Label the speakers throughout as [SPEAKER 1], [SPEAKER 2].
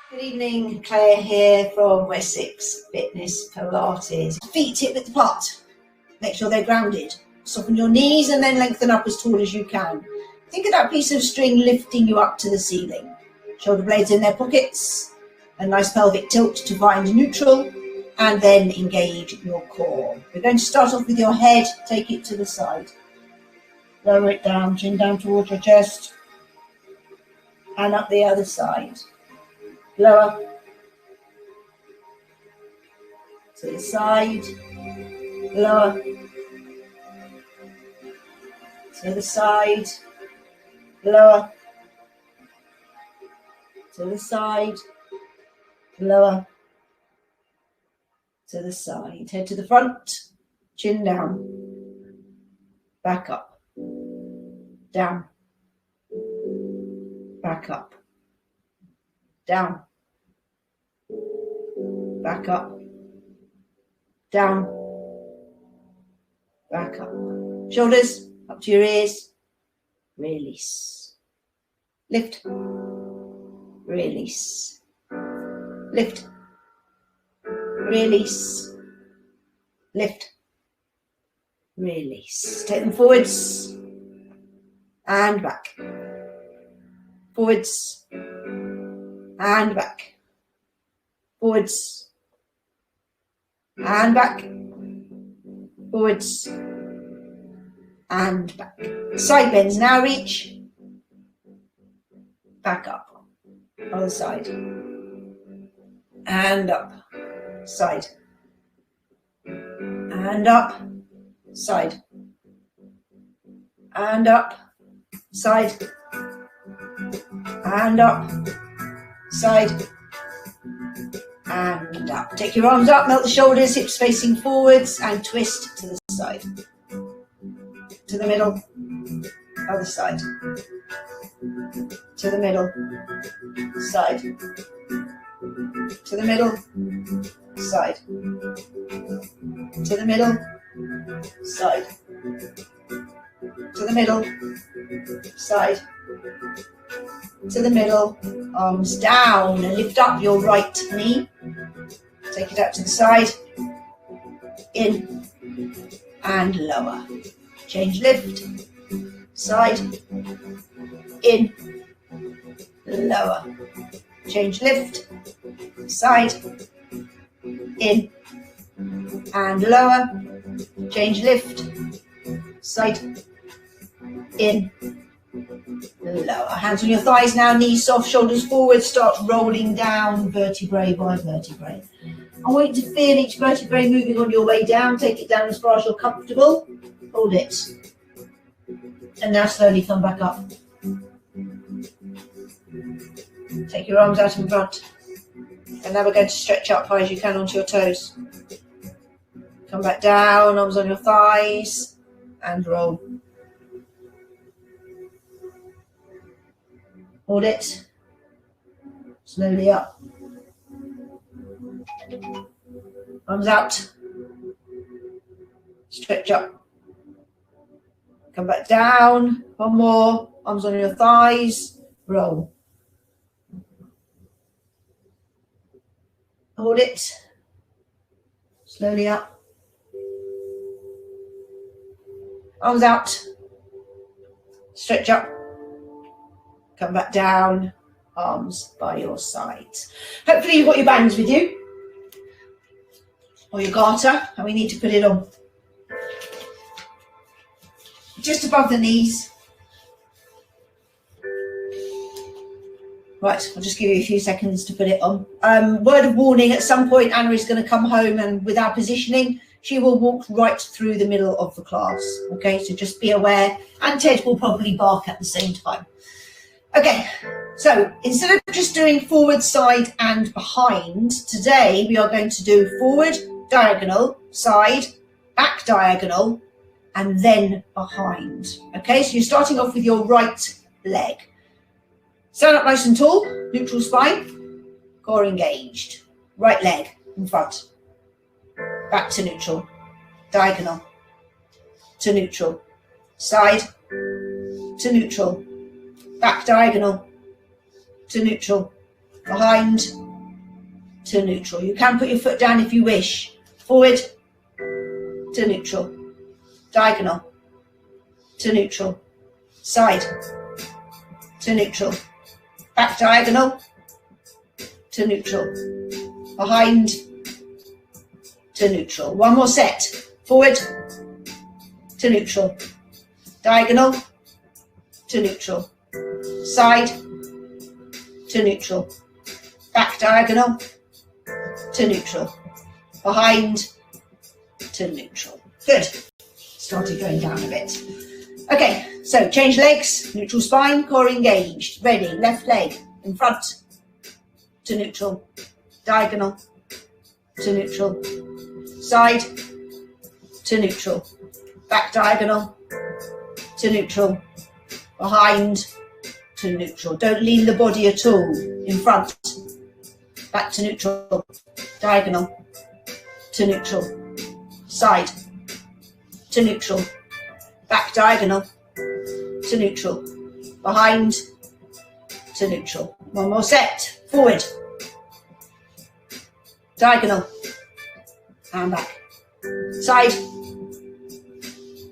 [SPEAKER 1] Good evening, Claire here from Wessex Fitness Pilates. Feet hip width apart. Make sure they're grounded. Soften your knees and then lengthen up as tall as you can. Think of that piece of string lifting you up to the ceiling. Shoulder blades in their pockets. A nice pelvic tilt to find neutral. And then engage your core. We're going to start off with your head. Take it to the side. Lower it down, chin down towards your chest. And up the other side. Lower, to the side, lower, to the side, lower, to the side, lower, to the side. Head to the front, chin down, back up, down, back up, down, back up, down, back up. Shoulders up to your ears. Release. Lift. Release. Lift. Release. Lift. Release. Take them forwards and back. Forwards and back. Forwards and back, forwards and back. Side bends now, reach, back up, other side, and up, side, and up, side, and up, side, and up, side, and up. Take your arms up, melt the shoulders, hips facing forwards, and twist to the side. To the middle, other side. To the middle, side. To the middle, side. To the middle, side. To the middle, side. To the middle, arms down, and lift up your right knee. Take it out to the side, in and lower. Change lift, side, in, lower. Change lift, side, in and lower. Change lift, side, in, lower. Hands on your thighs now, knees soft, shoulders forward. Start rolling down vertebrae by vertebrae. I want you to feel each vertebrae moving on your way down. Take it down as far as you're comfortable. Hold it. And now slowly come back up. Take your arms out in front. And now we're going to stretch up high as you can onto your toes. Come back down, arms on your thighs, and roll. Hold it. Slowly up. Arms out. Stretch up. Come back down. One more. Arms on your thighs. Roll. Hold it. Slowly up. Arms out. Stretch up. Come back down. Arms by your sides. Hopefully you've got your bands with you. Or your garter. And we need to put it on. Just above the knees. Right, I'll just give you a few seconds to put it on. Word of warning, at some point Anna is going to come home, and with our positioning, she will walk right through the middle of the class. Okay, so just be aware. And Ted will probably bark at the same time. Okay, so instead of just doing forward, side and behind, today we are going to do forward, diagonal, side, back diagonal, and then behind. Okay, so you're starting off with your right leg. Stand up nice and tall, neutral spine, core engaged. Right leg in front, back to neutral, diagonal to neutral, side, to neutral, back diagonal, to neutral, behind, to neutral. You can put your foot down if you wish. Forward, to neutral, diagonal, to neutral, side, to neutral, back diagonal, to neutral, behind, to neutral. One more set. Forward, to neutral, diagonal, to neutral, side, to neutral, back diagonal, to neutral, behind, to neutral. Good. Started going down a bit. Okay, so change legs, neutral spine, core engaged. Ready, left leg in front, to neutral, diagonal, to neutral, side, to neutral, back diagonal, to neutral, behind, to neutral. Don't lean the body at all. In front, back to neutral, diagonal, to neutral, side, to neutral, back diagonal, to neutral, behind, to neutral. One more set. Forward, diagonal, and back, side,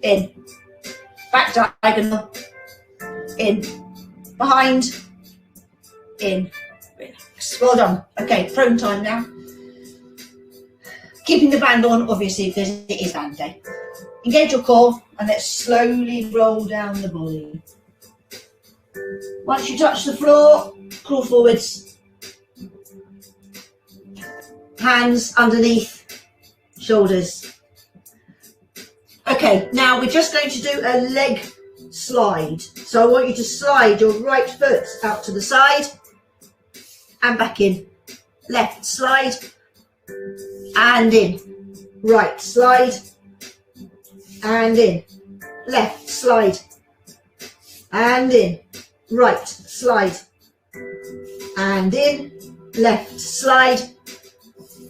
[SPEAKER 1] in, back diagonal, in, behind, in, relax. Well done. Okay, prone time now. Keeping the band on, obviously, because it is band day. Engage your core and let's slowly roll down the body. Once you touch the floor, crawl forwards. Hands underneath, shoulders. Okay, now we're just going to do a leg slide. So I want you to slide your right foot out to the side and back in. Left slide and in. Right slide and in. Left slide and in. Right slide and in. Left slide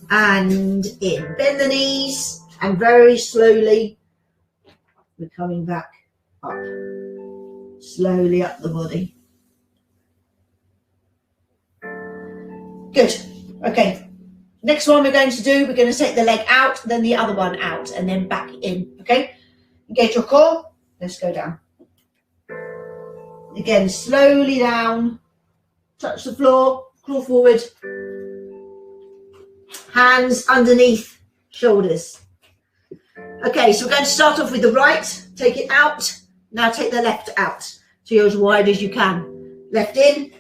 [SPEAKER 1] and in. Bend the knees and very slowly we're coming back up. Slowly up the body. Good. Okay. Next one we're going to do, we're going to take the leg out, then the other one out, and then back in. Okay? Engage your core. Let's go down. Again, slowly down. Touch the floor. Crawl forward. Hands underneath shoulders. Okay, so we're going to start off with the right. Take it out. Now take the left out. So you're as wide as you can. Left in.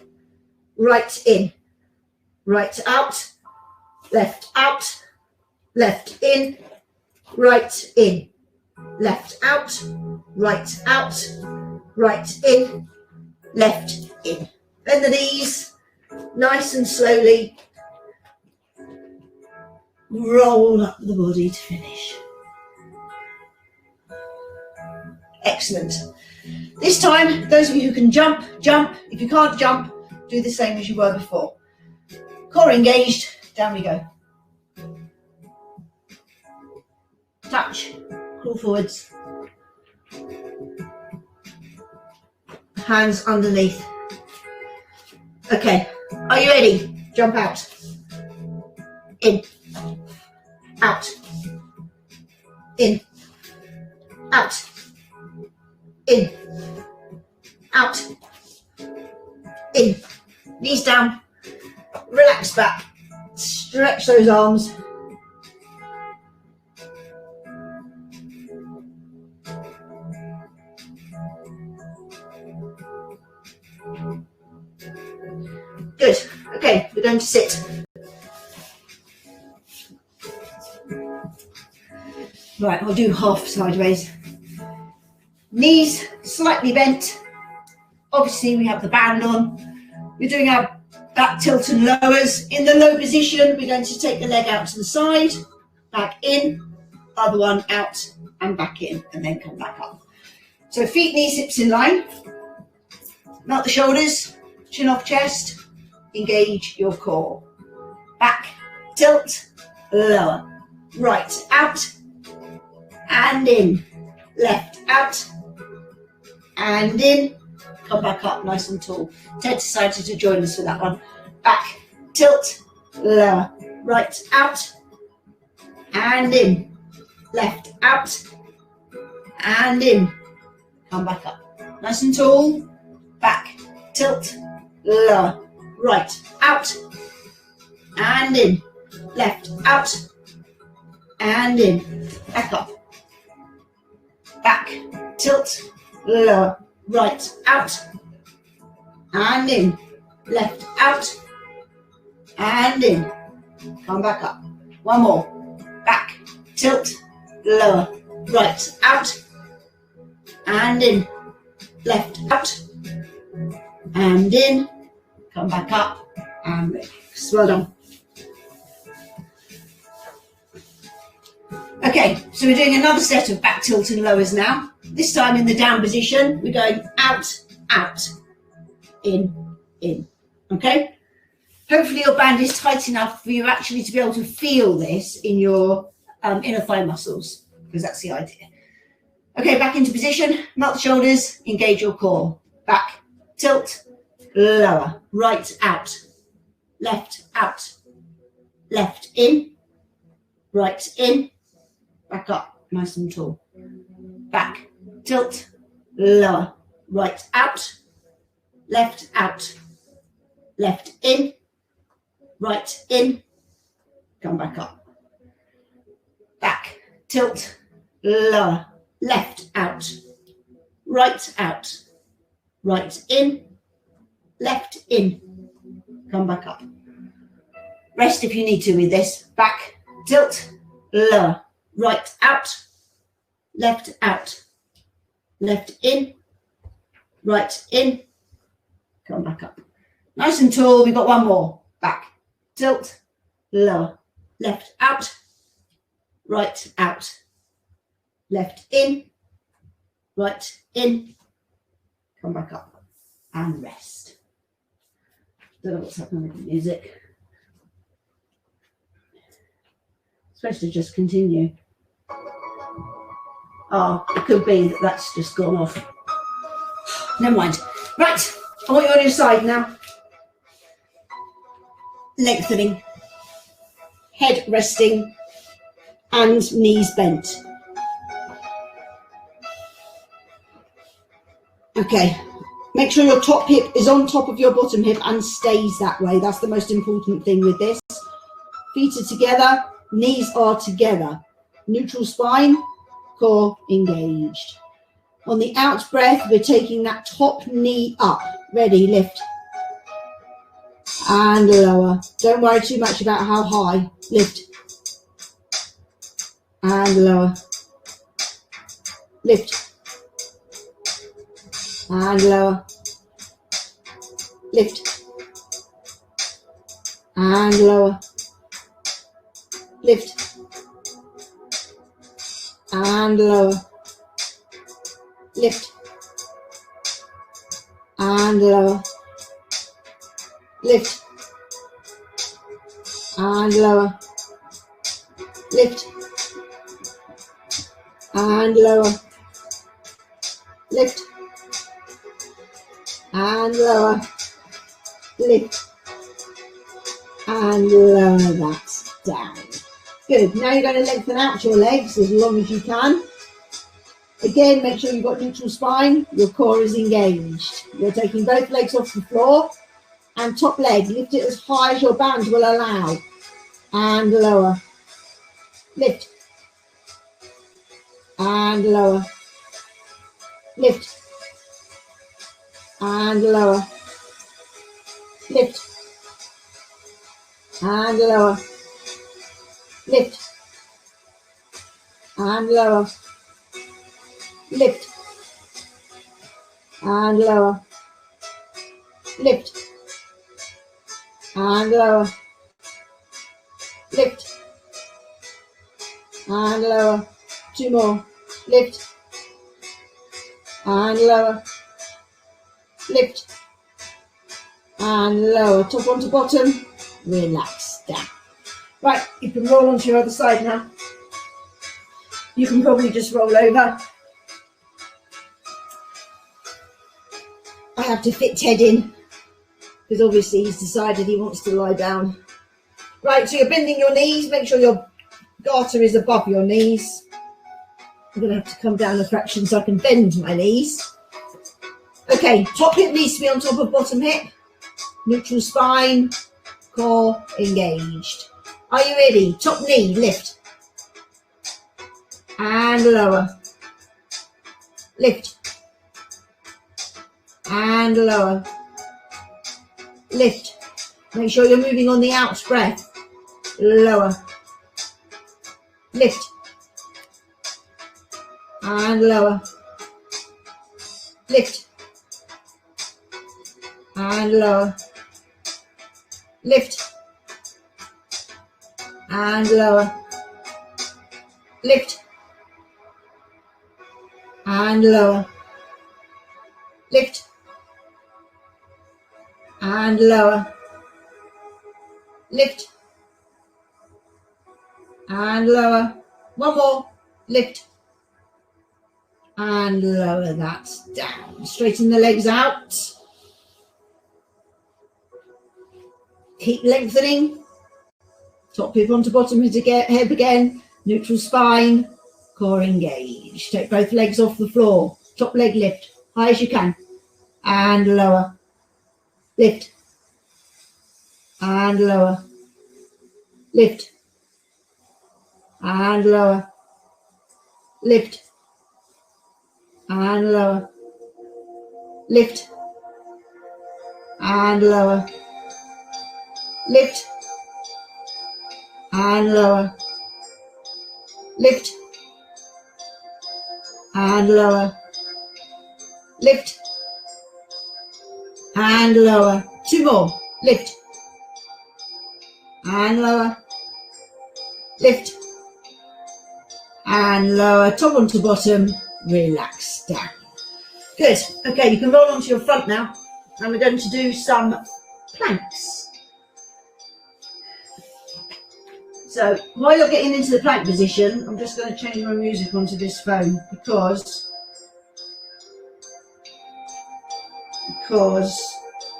[SPEAKER 1] Right in. Right out. Left out. Left in. Right in. Left out. Right out. Right in. Left in. Bend the knees. Nice and slowly. Roll up the body to finish. Excellent. This time, those of you who can jump, jump. If you can't jump, do the same as you were before. Core engaged, down we go. Touch, crawl forwards. Hands underneath. Okay, are you ready? Jump out. In. Out. In. Out. In. Out. In. Knees down. Relax back. Stretch those arms. Good. Okay, we're going to sit. Right, we'll do half sideways. Knees slightly bent. Obviously, we have the band on. We're doing our back tilt and lowers. In the low position, we're going to take the leg out to the side, back in, other one out and back in, and then come back up. So feet, knees, hips in line. Melt the shoulders, chin off chest, engage your core. Back, tilt, lower. Right, out and in. Left, out and in. come back up nice and tall. Ted decided to join us for that one. Back, tilt, lower, right, out, and in. Left, out, and in. Come back up. Nice and tall. Back, tilt, lower, right, out, and in. Left, out, and in. Back up. Back, tilt, lower, right, out, and in. Left, out, and in. Come back up. One more. Back, tilt, lower, right, out, and in. Left, out, and in. Come back up and relax. Well done. Okay, so we're doing another set of back tilt and lowers now. This time in the down position, we're going out, out, in, in. Okay? Hopefully your band is tight enough for you actually to be able to feel this in your inner thigh muscles, because that's the idea. Okay, back into position, melt the shoulders, engage your core. Back, tilt, lower, right, out, left, in, right, in, back up, nice and tall. Back, tilt, lower, right, out, left, in, right, in, come back up. Back, tilt, lower, left, out, right, in, left, in, come back up. Rest if you need to with this. Back, tilt, lower, right, out, left, in, right, in, come back up. Nice and tall. We've got one more. Back, tilt, lower, left, out, right, out, left, in, right, in, come back up and rest. Don't know what's happening with the music. It's supposed to just continue. Oh, it could be that that's just gone off. Never mind. Right, I want you on your side now. Lengthening, head resting, and knees bent. Okay, make sure your top hip is on top of your bottom hip and stays that way. That's the most important thing with this. Feet are together, knees are together. Neutral spine, core engaged. On the out breath, we're taking that top knee up. Ready, lift. And lower. Don't worry too much about how high. Lift. And lower. Lift. And lower. Lift. And lower. Lift. And lower. Lift. And lower. Lift. And lower. Lift. And lower. Lift. And lower. Lift. And lower that down. Good. Now you're going to lengthen out your legs as long as you can. Again, make sure you've got neutral spine. Your core is engaged. You're taking both legs off the floor. And top leg, lift it as high as your band will allow. And lower. Lift. And lower. Lift. And lower. Lift. And lower. Lift. And lower. Lift. And lower. Lift. And lower. Lift. And lower. Two more. Lift. And lower. Lift. And lower. Top onto bottom. Relax down. Right, you can roll onto your other side now. You can probably just roll over. have to fit Ted in, because obviously he's decided he wants to lie down. Right, so you're bending your knees. Make sure your garter is above your knees. I'm going to have to come down a fraction so I can bend my knees. Okay, top hip needs to be on top of bottom hip. Neutral spine, core engaged. Are you ready? Top knee, lift. And lower. Lift. And lower. Lift. Make sure you're moving on the out breath. Lower. Lift. And lower. Lift. And lower. Lift. And lower. Lift. And lower. Lift. And lower. Lift. And lower. One more. Lift. And lower that down. Straighten the legs out. Keep lengthening. Top hip onto bottom hip again. Neutral spine. Core engaged. Take both legs off the floor. Top leg lift. High as you can. And lower. Lift. And lower. Lift. And lower. Lift. And lower. Lift. And lower. Lift. And lower. Lift. And lower. Lift. And lower. Two more. Lift. And lower. Lift. And lower. Top onto bottom. Relax down. Good. Okay, you can roll onto your front now. And we're going to do some planks. So while you're getting into the plank position, I'm just going to change my music onto this phone because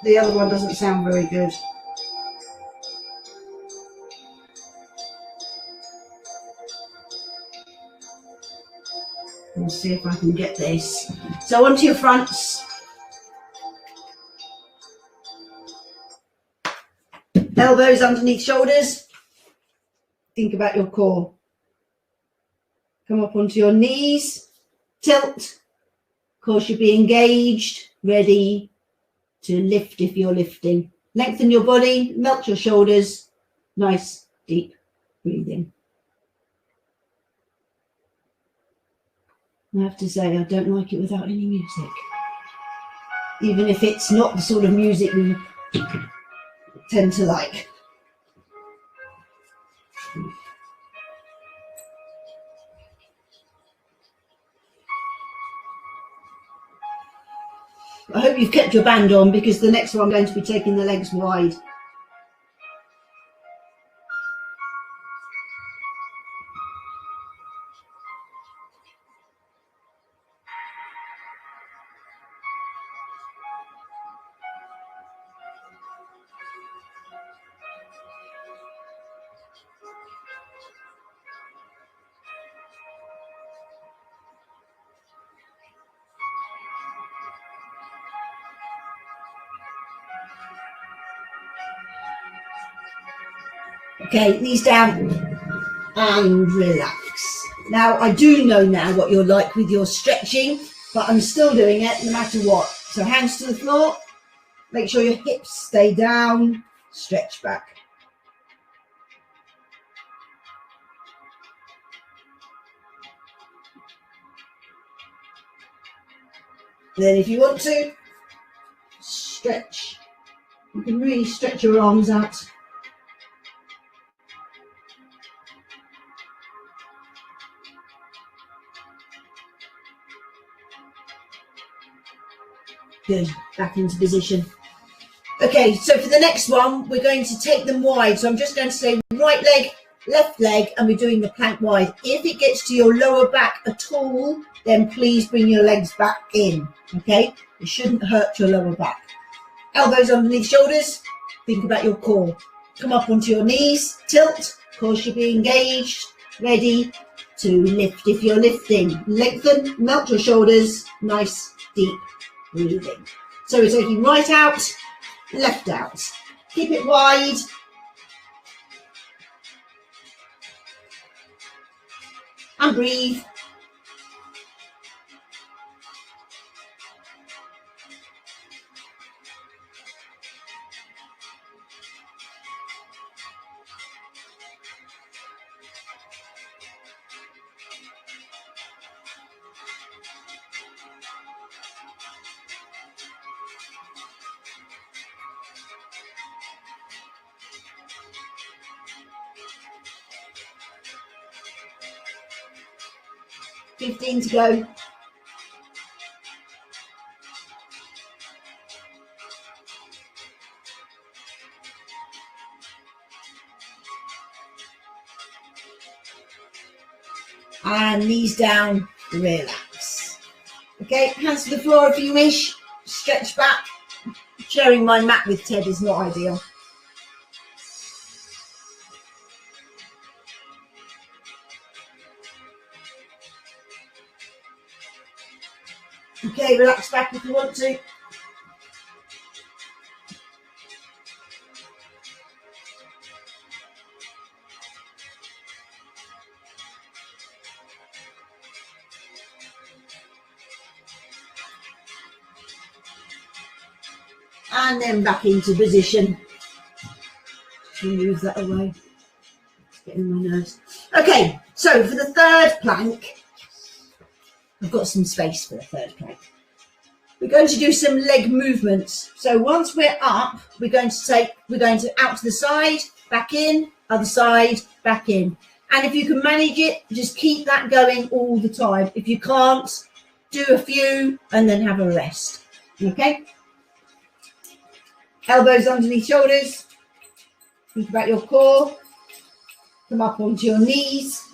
[SPEAKER 1] the other one doesn't sound very good. Let's see if I can get this. So onto your fronts. Elbows underneath shoulders. Think about your core. Come up onto your knees. Tilt. Core should be engaged, ready to lift if you're lifting. Lengthen your body, melt your shoulders. Nice, deep breathing. I have to say, I don't like it without any music. Even if it's not the sort of music we tend to like. I hope you've kept your band on because the next one I'm going to be taking the legs wide. Okay, knees down and relax. Now, I do know now what you're like with your stretching, but I'm still doing it no matter what. So hands to the floor, make sure your hips stay down, stretch back. Then if you want to, stretch. You can really stretch your arms out. Good, back into position. Okay, so for the next one, we're going to take them wide. So I'm just going to say right leg left leg, and we're doing the plank wide. If it gets to your lower back at all, then please bring your legs back in, okay? It shouldn't hurt your lower back. Elbows underneath shoulders, think about your core. Come up onto your knees, tilt, core should be engaged, ready to lift. If you're lifting, lengthen, melt your shoulders, nice, deep breathing. So we're taking right out, left out. Keep it wide. And breathe. Fifteen to go. And knees down, relax. Okay, hands to the floor if you wish. Stretch back. Sharing my mat with Ted is not ideal. Okay, relax back if you want to. And then back into position. Just move that away. It's getting on my nerves. Okay, so for the third plank, I've got some space for the third plank. We're going to do some leg movements. So once we're up, we're going to out to the side, back in, other side, back in. And if you can manage it, just keep that going all the time. If you can't, do a few and then have a rest. Okay? Elbows underneath shoulders. Think about your core. Come up onto your knees.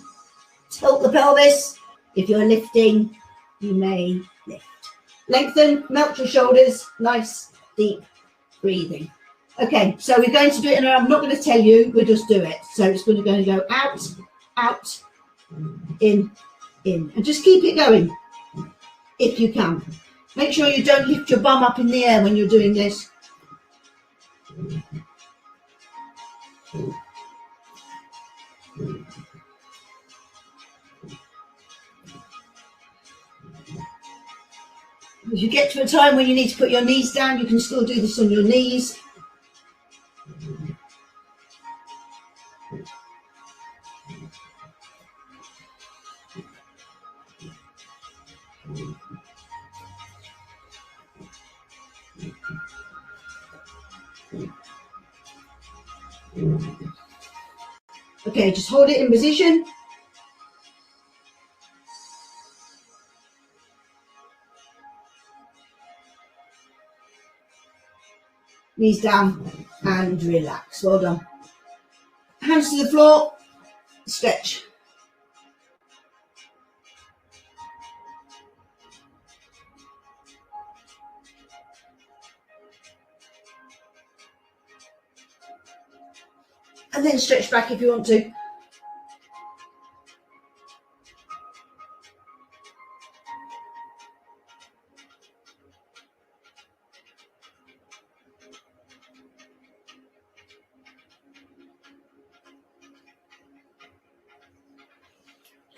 [SPEAKER 1] Tilt the pelvis. If you're lifting, you may lift. Lengthen, melt your shoulders. Nice, deep breathing. Okay, so we're going to do it, and I'm not going to tell you, we'll just do it. So it's going to go out, out, in, in. And just keep it going if you can. Make sure you don't lift your bum up in the air when you're doing this. If you get to a time when you need to put your knees down, you can still do this on your knees. Okay, just hold it in position. Knees down and relax. Well done. Hands to the floor. Stretch. And then stretch back if you want to.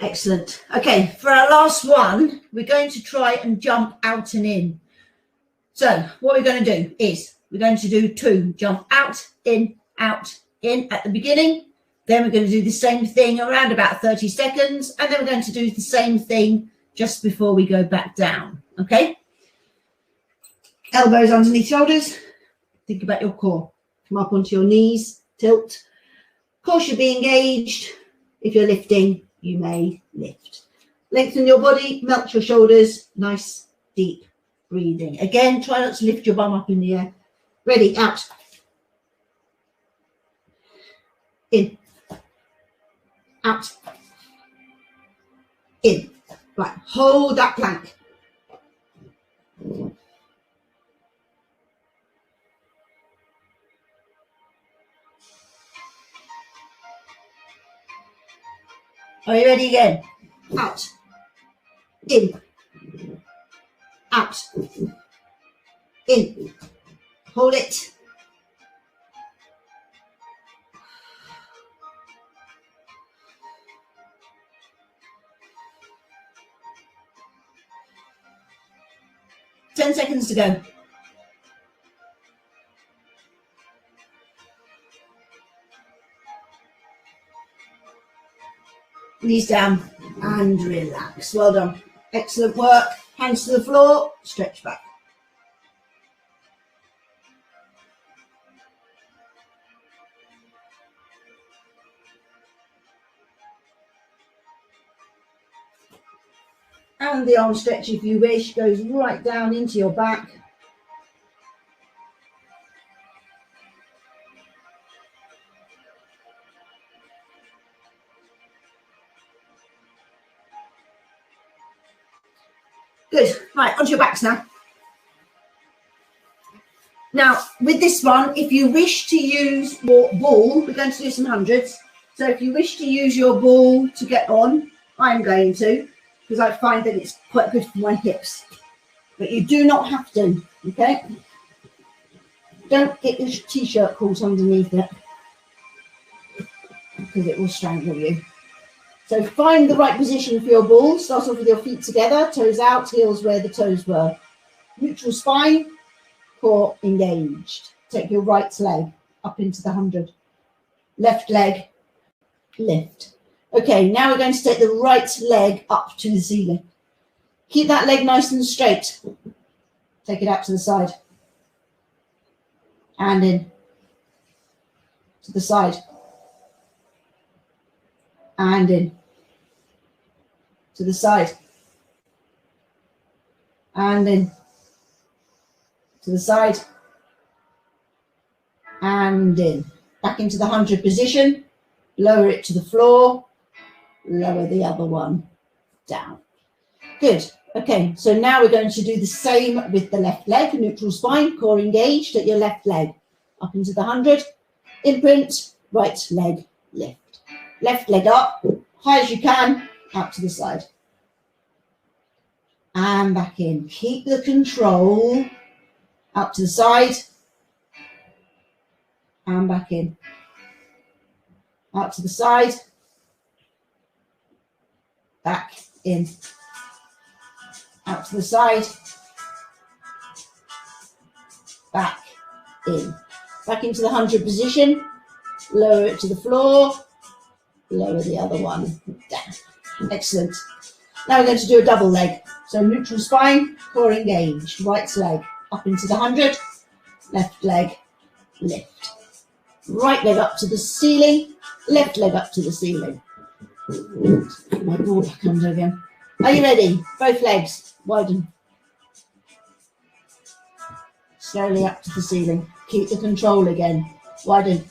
[SPEAKER 1] Excellent. Okay, for our last one, we're going to try and jump out and in. So what we're going to do is we're going to do 2. Jump out, in at the beginning. Then we're going to do the same thing around about 30 seconds. And then we're going to do the same thing just before we go back down. Okay? Elbows underneath shoulders. Think about your core. Come up onto your knees. Tilt. Core should be engaged. If you're lifting, you may lift. Lengthen your body, melt your shoulders, nice, deep breathing. Again, try not to lift your bum up in the air. Ready, out. In. out, in. Right, hold that plank. Are you ready again? Out, in, out, in. Hold it. Ten seconds to go. Knees down and relax. Well done. Excellent work. Hands to the floor. Stretch back. And the arm stretch, if you wish, goes right down into your back. Good. Right, onto your backs now. Now, with this one, if you wish to use your ball, we're going to do some hundreds. So if you wish to use your ball to get on, I'm going to, because I find that it's quite good for my hips. But you do not have to, okay? Don't get your t-shirt caught underneath it, because it will strangle you. So find the right position for your ball. Start off with your feet together, toes out, heels where the toes were. Neutral spine, core engaged. Take your right leg up into the 100. Left leg, lift. Okay, now we're going to take the right leg up to the ceiling. Keep that leg nice and straight. Take it out to the side. And in. To the side. And in. To the side. And in. To the side. And in. Back into the 100 position. Lower it to the floor. Lower the other one down. Good. Okay, so now we're going to do the same with the left leg. Neutral spine, core engaged at your left leg. Up into the 100. Imprint, right leg lift. Left leg up, high as you can, out to the side. And back in. Keep the control. Out to the side. And back in. Out to the side. Back in. Out to the side. Back in. Back into the 100 position. Lower it to the floor. Lower the other one down. Excellent. Now we're going to do a double leg. So neutral spine, core engaged. Right leg up into the 100. Left leg lift. Right leg up to the ceiling. Left leg up to the ceiling. Put my ball back under again. Are you ready? Both legs widen. Slowly up to the ceiling. Keep the control again. Widen.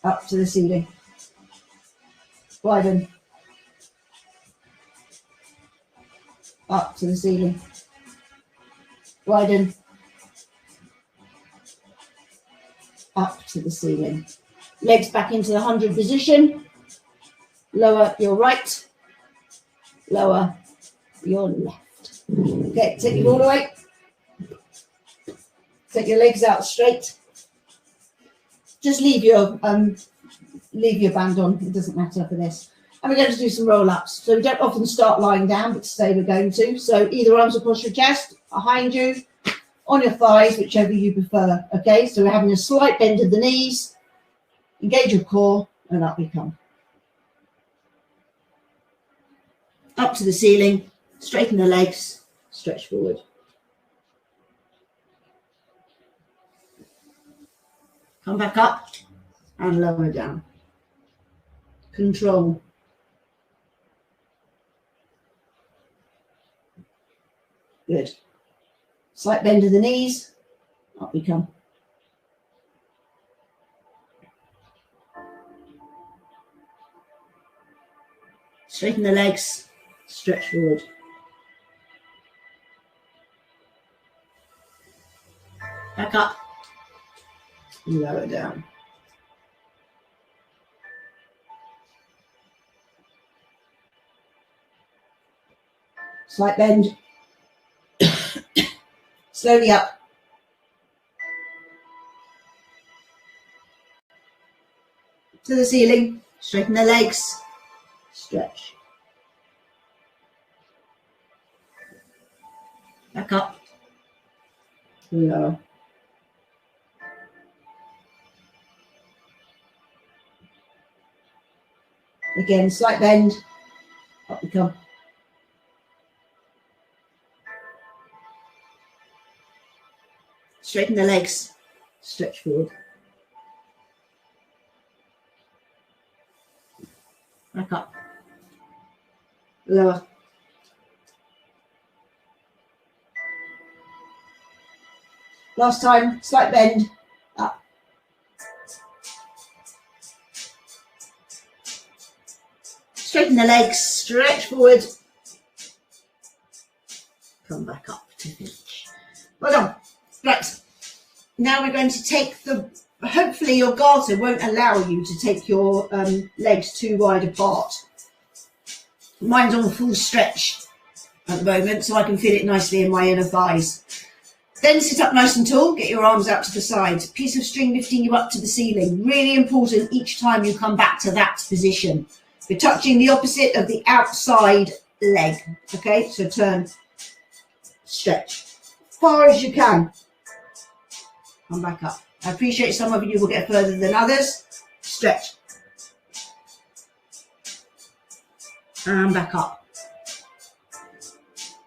[SPEAKER 1] Up to the ceiling. Widen. Up to the ceiling. Widen. Up to the ceiling. Legs back into the 100 position. Lower your right. Lower your left. Okay, take it all the way. Take your legs out straight. Just leave your band on. It doesn't matter for this. And we're going to do some roll-ups. So we don't often start lying down, but today we're going to. So either arms across your chest, behind you, on your thighs, whichever you prefer. Okay, so we're having a slight bend of the knees. Engage your core, and up we come. Up to the ceiling. Straighten the legs. Stretch forward. Come back up and lower down. Control. Good. Slight bend of the knees. Up we come. Straighten the legs, stretch forward. Back up, lower down. Slight bend. Slowly up. To the ceiling, straighten the legs, stretch. Back up, lower. Again, slight bend, up we come. Straighten the legs, stretch forward. Back up, lower. Last time, slight bend, up. Straighten the legs, stretch forward. Come back up to finish. Well done. Right. Now we're going to take hopefully your garter won't allow you to take your legs too wide apart. Mine's on full stretch at the moment, so I can feel it nicely in my inner thighs. Then sit up nice and tall, get your arms out to the side. Piece of string lifting you up to the ceiling. Really important each time you come back to that position. You're touching the opposite of the outside leg. Okay, so turn, stretch. As far as you can. Come back up. I appreciate some of you will get further than others. Stretch. And back up.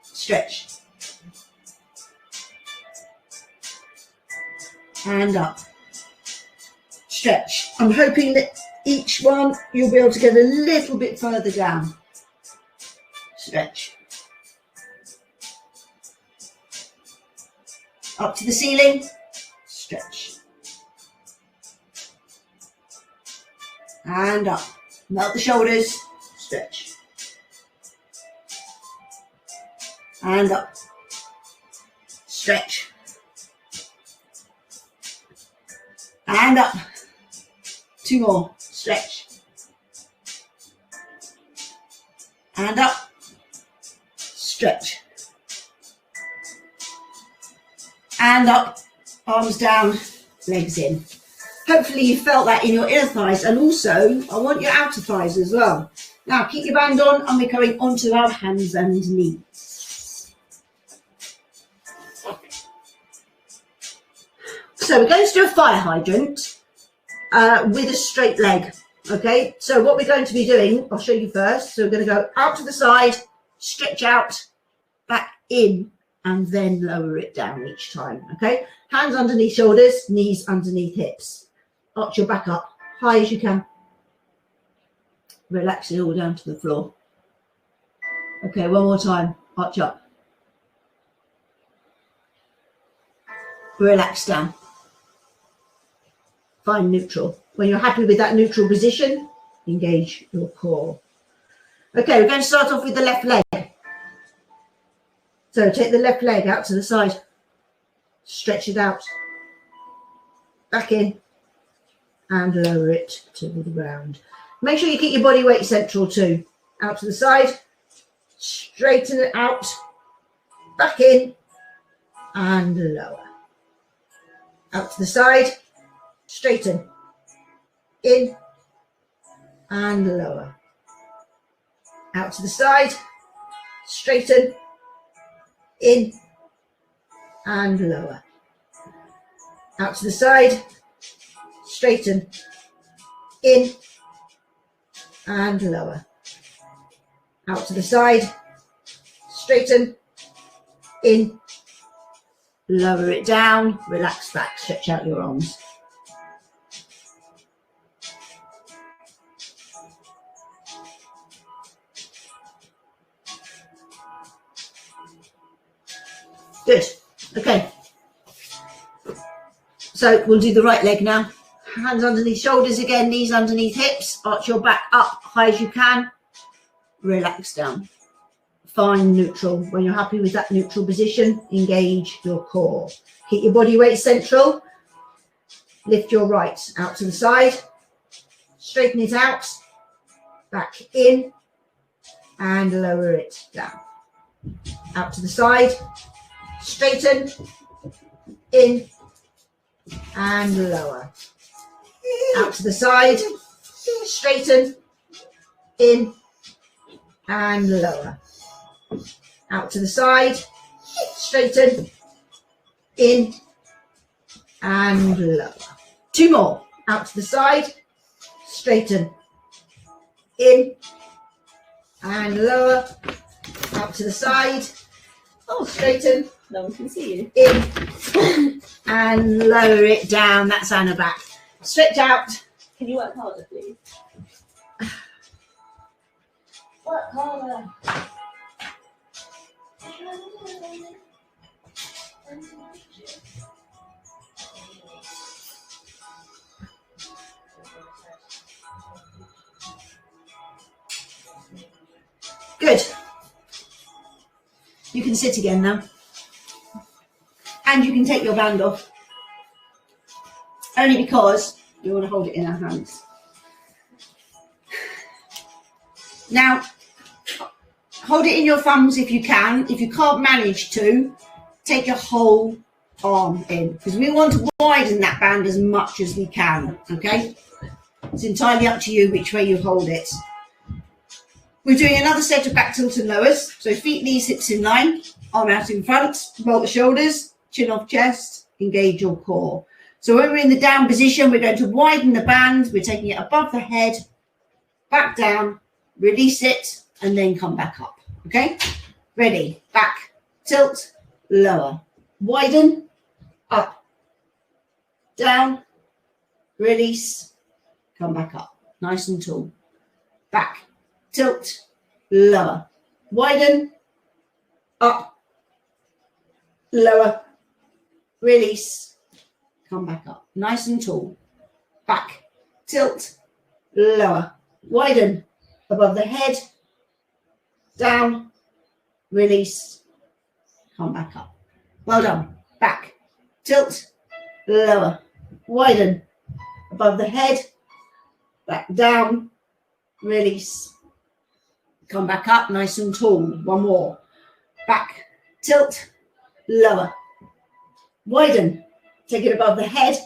[SPEAKER 1] Stretch. And up. Stretch. I'm hoping that each one you'll be able to get a little bit further down. Stretch. Up to the ceiling. Stretch. And up. Melt the shoulders. Stretch. And up. Stretch. And up. Two more. Stretch. And up. Stretch. And up. Arms down. Legs in. Hopefully you felt that in your inner thighs, and also I want your outer thighs as well. Now keep your band on and we're going onto our hands and knees. So we're going to do a fire hydrant with a straight leg. Okay, so what we're going to be doing, I'll show you first. So we're going to go out to the side, stretch out, back in, and then lower it down each time. Okay, hands underneath shoulders, knees underneath hips. Arch your back up, high as you can. Relax it all down to the floor. Okay, one more time, arch up. Relax down. Find neutral. When you're happy with that neutral position, engage your core. Okay, we're going to start off with the left leg. So take the left leg out to the side. Stretch it out. Back in. And lower it to the ground. Make sure you keep your body weight central too. Out to the side. Straighten it out. Back in. And lower. Out to the side. Straighten. In. And lower. Out to the side. Straighten. In. And lower. Out to the side. Straighten. In. And lower. Out to the side. Straighten. In. Lower it down. Relax back. Stretch out your arms. Good. Okay. So we'll do the right leg now. Hands underneath shoulders again, knees underneath hips. Arch your back up high as you can. relax down. Find neutral. When you're happy with that neutral position, engage your core. Keep your body weight central. Lift your right out to the side. Straighten it out. Back in. And lower it down. Out to the side. Straighten. In. And lower. Out to the side. Straighten. In. And lower. Out to the side, straighten, in, and lower. 2 more. Out to the side, straighten, in, and lower. Out to the side, straighten.
[SPEAKER 2] No one can see you.
[SPEAKER 1] In, and lower it down. That's Anna back. Stretch out.
[SPEAKER 2] Can you work harder, please? Work harder.
[SPEAKER 1] Good. You can sit again now. And you can take your band off. Only because we want to hold it in our hands. Now, hold it in your thumbs if you can. If you can't manage to, take your whole arm in, because we want to widen that band as much as we can, okay? It's entirely up to you which way you hold it. We're doing another set of back tilt and lowers. So feet, knees, hips in line, arm out in front, roll the shoulders, chin off chest, engage your core. So when we're in the down position, we're going to widen the band. We're taking it above the head, back down, release it, and then come back up, okay? Ready, back, tilt, lower, widen, up, down, release, come back up, nice and tall, back, tilt, lower, widen, up, lower, release, come back up, nice and tall, back, tilt, lower, widen, above the head, down, release, come back up. Well done. Back, tilt, lower, widen, above the head, back down, release, come back up, nice and tall. 1 more. Back, tilt, lower, widen, take it above the head,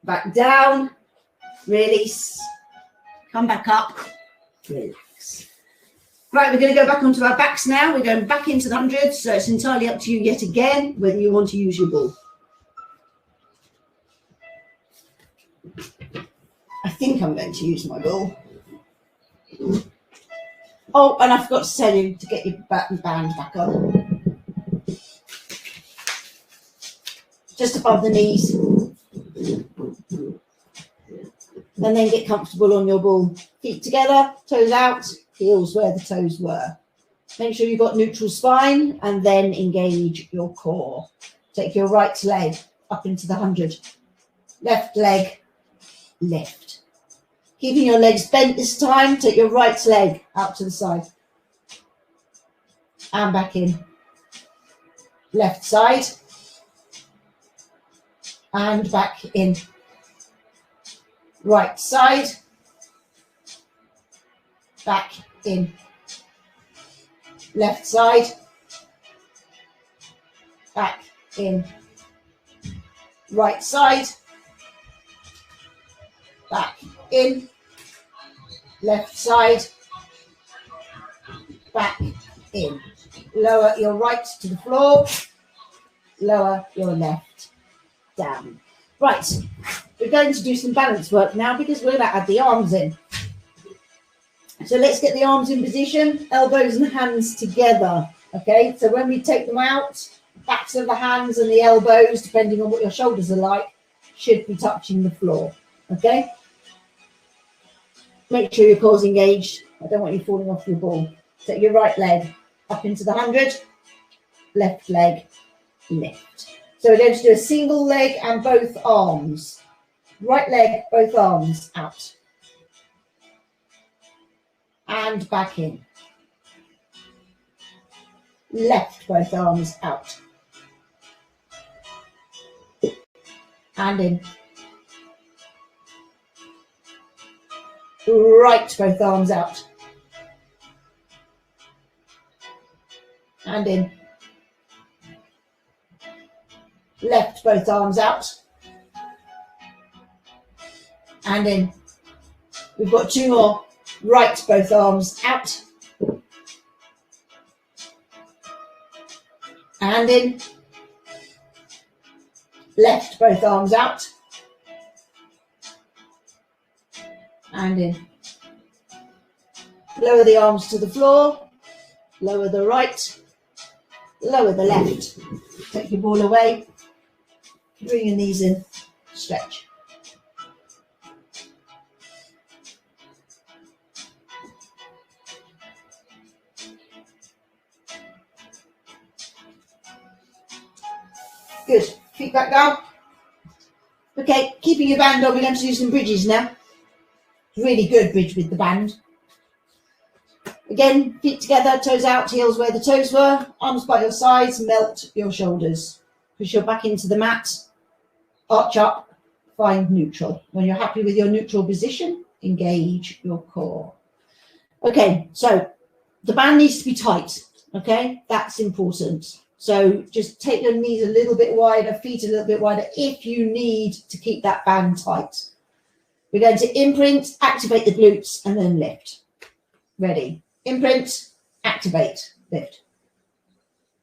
[SPEAKER 1] back down, release, come back up, relax. Right, we're going to go back onto our backs now. We're going back into the hundreds, so it's entirely up to you yet again whether you want to use your ball. I think I'm going to use my ball. Oh, and I forgot to tell you to get your band back on. Just above the knees. And then get comfortable on your ball. Feet together, toes out, heels where the toes were. Make sure you've got neutral spine and then engage your core. Take your right leg up into the 100. Left leg, lift. Keeping your legs bent this time, take your right leg out to the side. And back in. Left side. And back in. Right side. Back in. Left side. Back in. Right side. Back in. Left side. Back in. Lower your right to the floor. Lower your left down. Right. We're going to do some balance work now because we're going to add the arms in. So let's get the arms in position, elbows and hands together. Okay, so when we take them out, backs of the hands and the elbows, depending on what your shoulders are like, should be touching the floor. Okay? Make sure your core's engaged. I don't want you falling off your ball. Take your right leg up into the 100, left leg, lift. So we're going to do a single leg and both arms. Right leg, both arms out. and back in. Left both arms out. And in. Right both arms out. And in. Left both arms out. And in. We've got two more. Right both arms out. And in. Left both arms out. And in. Lower the arms to the floor. Lower the right. Lower the left. Take your ball away. Bring your knees in. Stretch. Good. Feet back down. Okay, keeping your band on, we're going to do some bridges now. Really good bridge with the band. Again, feet together, toes out, heels where the toes were, arms by your sides, melt your shoulders. Push your back into the mat, arch up, find neutral. When you're happy with your neutral position, engage your core. Okay, so the band needs to be tight, okay? That's important. So just take your knees a little bit wider, feet a little bit wider if you need to keep that band tight. We're going to imprint, activate the glutes, and then lift. Ready? Imprint, activate, lift.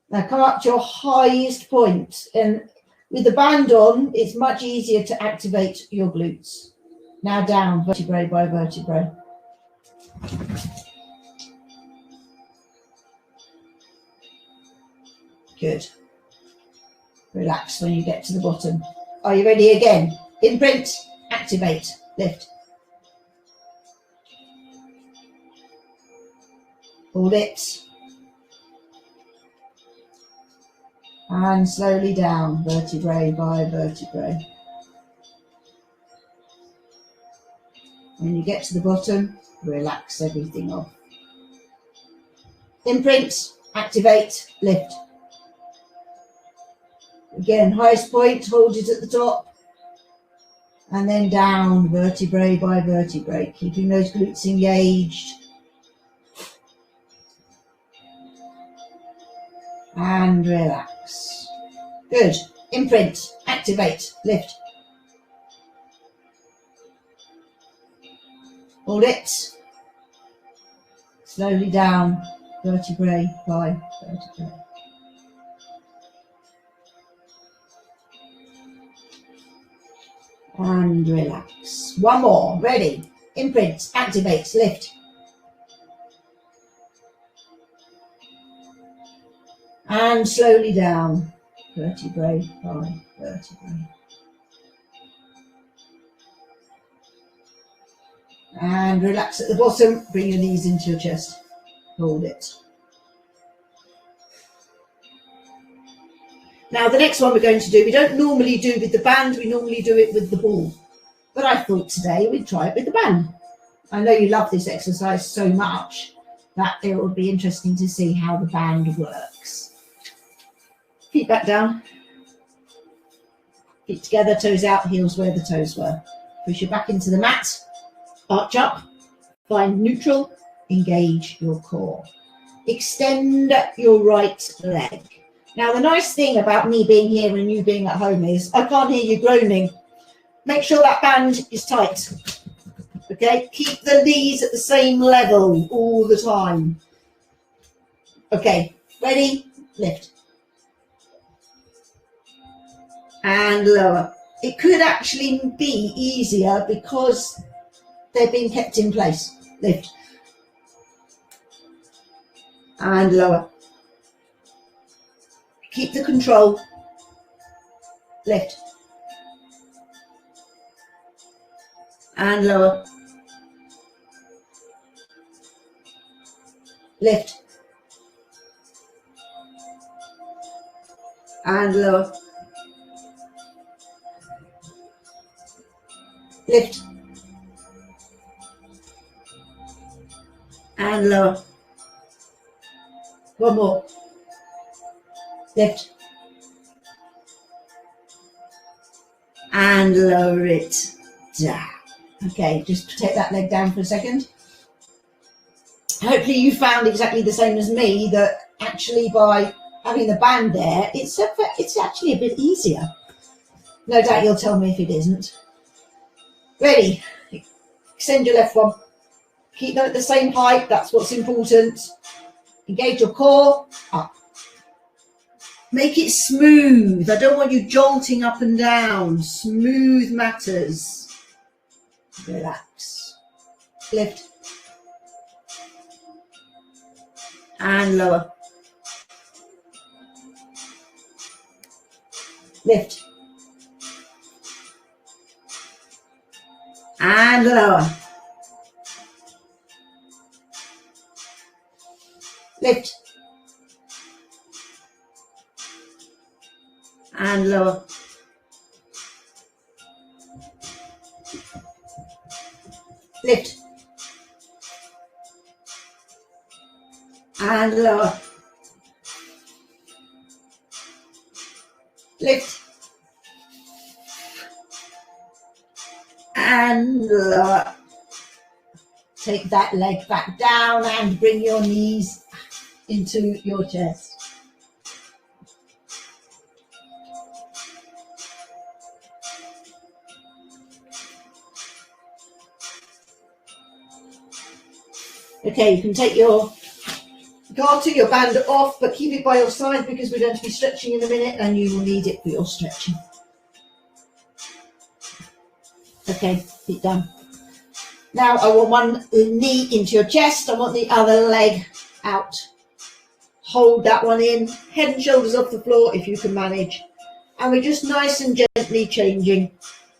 [SPEAKER 1] Now come up to your highest point. And with the band on, it's much easier to activate your glutes. Now down, vertebrae by vertebrae. Good. Relax when you get to the bottom. Are you ready again? Imprint, activate, lift. Hold it. And slowly down, vertebrae by vertebrae. When you get to the bottom, relax everything off. Imprint, activate, lift. Again, highest point, hold it at the top. And then down, vertebrae by vertebrae, keeping those glutes engaged. And relax. Good. Imprint, activate, lift. Hold it. Slowly down, vertebrae by vertebrae. And relax. One more. Ready. Imprint, activate, lift. And slowly down, vertebrae by vertebrae. And relax at the bottom. Bring your knees into your chest. Hold it. Now the next one we're going to do, we don't normally do with the band, we normally do it with the ball. But I thought today we'd try it with the band. I know you love this exercise so much that it would be interesting to see how the band works. Feet back down. Feet together, toes out, heels where the toes were. Push your back into the mat. Arch up. Find neutral. Engage your core. Extend your right leg. Now, the nice thing about me being here and you being at home is I can't hear you groaning. Make sure that band is tight. Okay, keep the knees at the same level all the time. Okay, ready? Lift. And lower. It could actually be easier because they're being kept in place. Lift. And lower. Keep the control. Lift. And lower. Lift. And lower. Lift. and lower. One more. Lift. And lower it down. Okay, just take that leg down for a second. Hopefully you found exactly the same as me, that actually by having the band there, it's actually a bit easier. No doubt you'll tell me if it isn't. Ready? Extend your left one. Keep them at the same height, that's what's important. Engage your core, up. Make it smooth. I don't want you jolting up and down. Smooth matters. Relax. Lift. And lower. Lift. And lower. Lift. And lower. Lift. And lower. Lift. And lower. Take that leg back down and bring your knees into your chest. Okay, you can take your garter, your band off, but keep it by your side because we're going to be stretching in a minute and you will need it for your stretching. Okay, feet down. Now I want one knee into your chest, I want the other leg out. Hold that one in, head and shoulders off the floor if you can manage. And we're just nice and gently changing,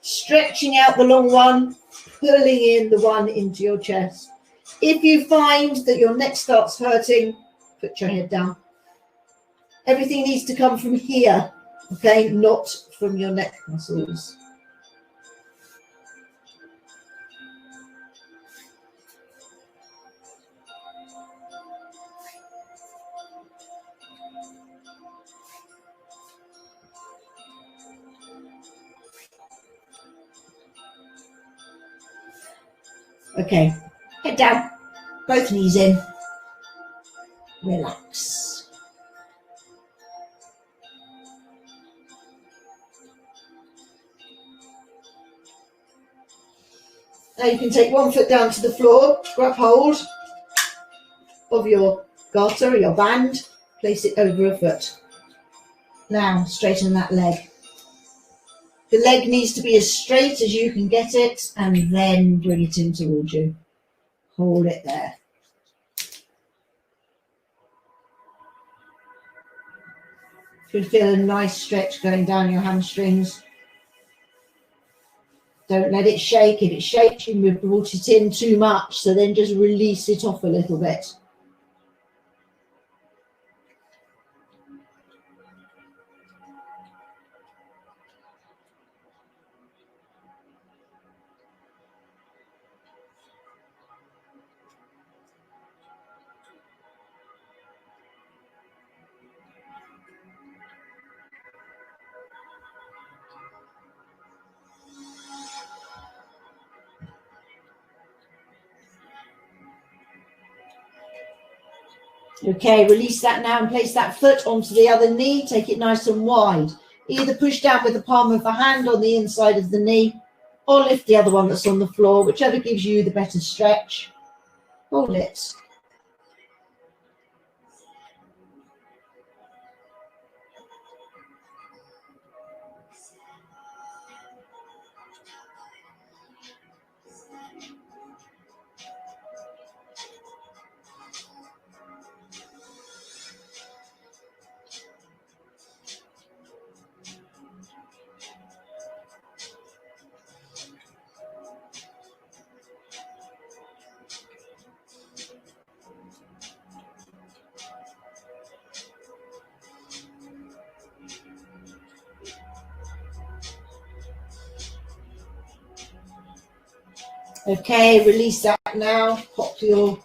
[SPEAKER 1] stretching out the long one, pulling in the one into your chest. If you find that your neck starts hurting, put your head down. Everything needs to come from here, okay, not from your neck muscles. Okay, head down, both knees in, relax. Now you can take one foot down to the floor, grab hold of your garter or your band, place it over a foot. Now straighten that leg. The leg needs to be as straight as you can get it and then bring it in towards you. Hold it there. You can feel a nice stretch going down your hamstrings. Don't let it shake. If it shakes, you've brought it in too much, so then just release it off a little bit. Okay, release that now and place that foot onto the other knee. Take it nice and wide. Either push down with the palm of the hand on the inside of the knee or lift the other one that's on the floor, whichever gives you the better stretch. Hold it. Okay, release that now. Pop your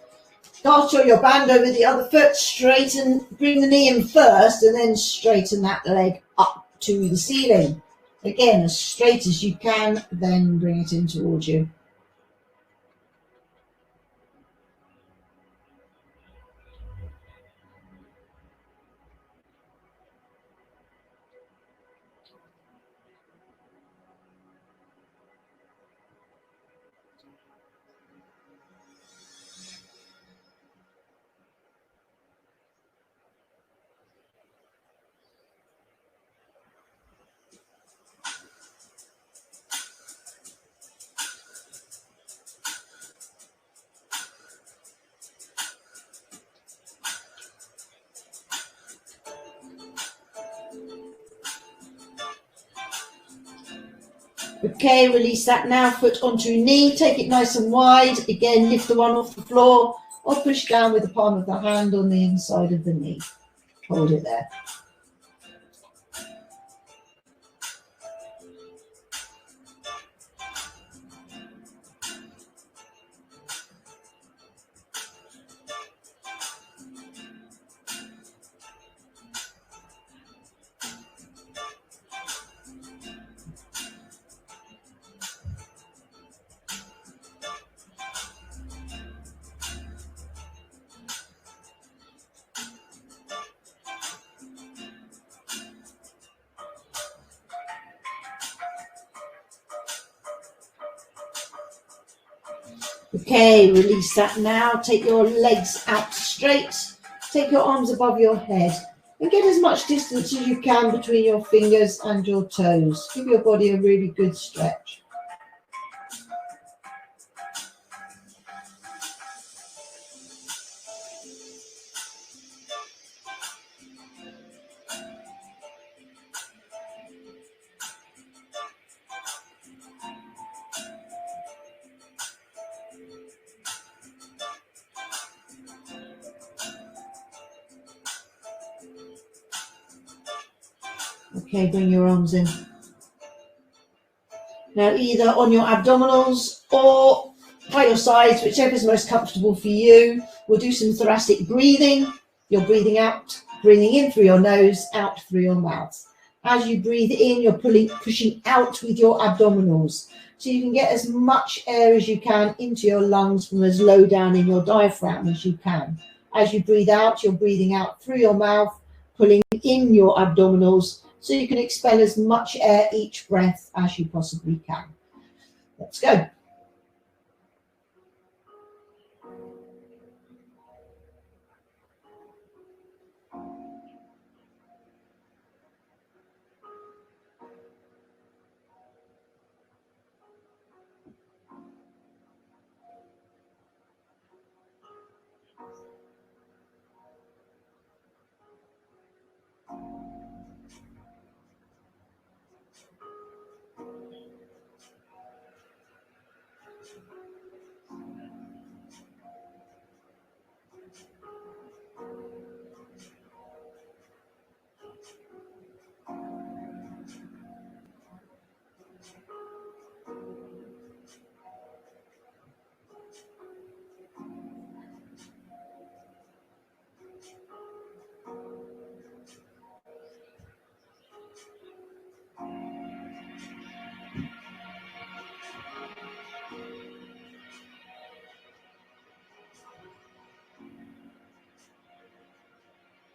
[SPEAKER 1] Dart or your band over the other foot, straighten, bring the knee in first and then straighten that leg up to the ceiling. Again, as straight as you can, then bring it in towards you. Okay, release that now, foot onto knee, take it nice and wide. Again, lift the one off the floor or push down with the palm of the hand on the inside of the knee. Hold it there. Okay, release that now. Take your legs out straight. Take your arms above your head and get as much distance as you can between your fingers and your toes. Give your body a really good stretch. Okay, bring your arms in. Now either on your abdominals or by your sides, whichever is most comfortable for you. We'll do some thoracic breathing. You're breathing out, breathing in through your nose, out through your mouth. As you breathe in, you're pushing out with your abdominals. So you can get as much air as you can into your lungs from as low down in your diaphragm as you can. As you breathe out, you're breathing out through your mouth, pulling in your abdominals, so you can expel as much air each breath as you possibly can. Let's go.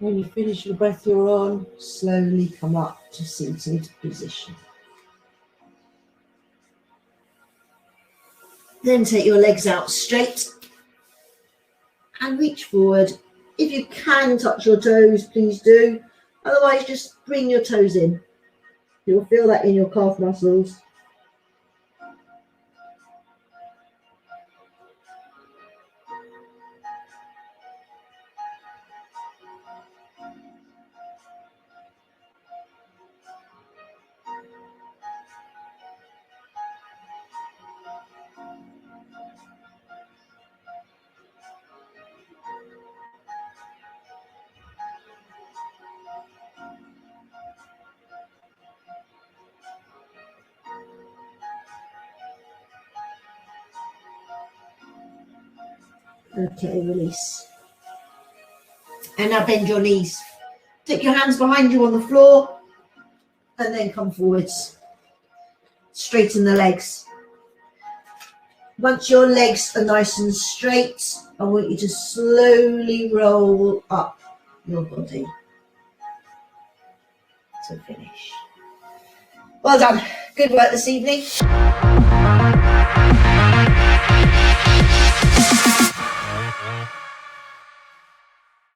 [SPEAKER 1] When you finish the breath you're on, slowly come up to seated position. Then take your legs out straight and reach forward. If you can touch your toes, please do. Otherwise, just bring your toes in. You'll feel that in your calf muscles. Okay, release. And now bend your knees. Take your hands behind you on the floor and then come forwards. Straighten the legs. Once your legs are nice and straight, I want you to slowly roll up your body to finish. Well done. Good work this evening.